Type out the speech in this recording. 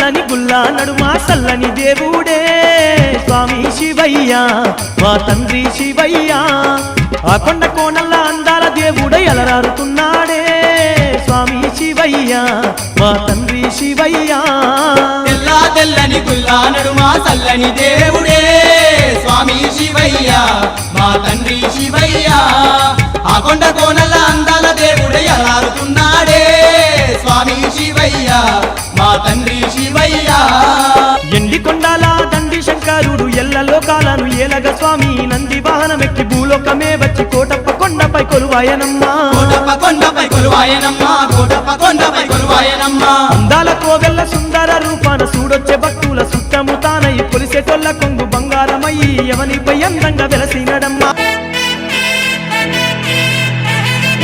తెల్లని గుల్లా నడుమా సల్లని దేవుడే స్వామి శివయ్య మా తండ్రి శివయ్య ఆ కొండ కోణల్ల అందాల దేవుడే అలరారుతున్నాడే స్వామి శివయ్య మా తండ్రి శివయ్య తెల్లని గుల్లా నడుమా సల్లని దేవుడే స్వామి శివయ్య మా తండ్రి శివయ్య ఆ కొండ కోనల అందాల దేవుడే అలరారుతున్నాడే స్వామి శివయ్య మా తండ్రి శివయ్య ఎండి కొండాల దండి శంకరుడు ఎల్ల లోకాలను ఏలగ స్వామి నంది వాహనమెక్కి భూలోకమే వచ్చి కోటప్ప కొండపై కొలువాయనమ్మా కోటప్ప కొండపై కొలువాయనమ్మా కోటప్ప కొండపై కొలువాయనమ్మా అందాల కోవెల్ల సుందర రూపాన చూడొచ్చే భక్తుల సుత్తము తానై కొలిసేటొల్ల కొంగు బంగారమయ్యి ఎవనిపై అందంగా వెలసినడమ్మా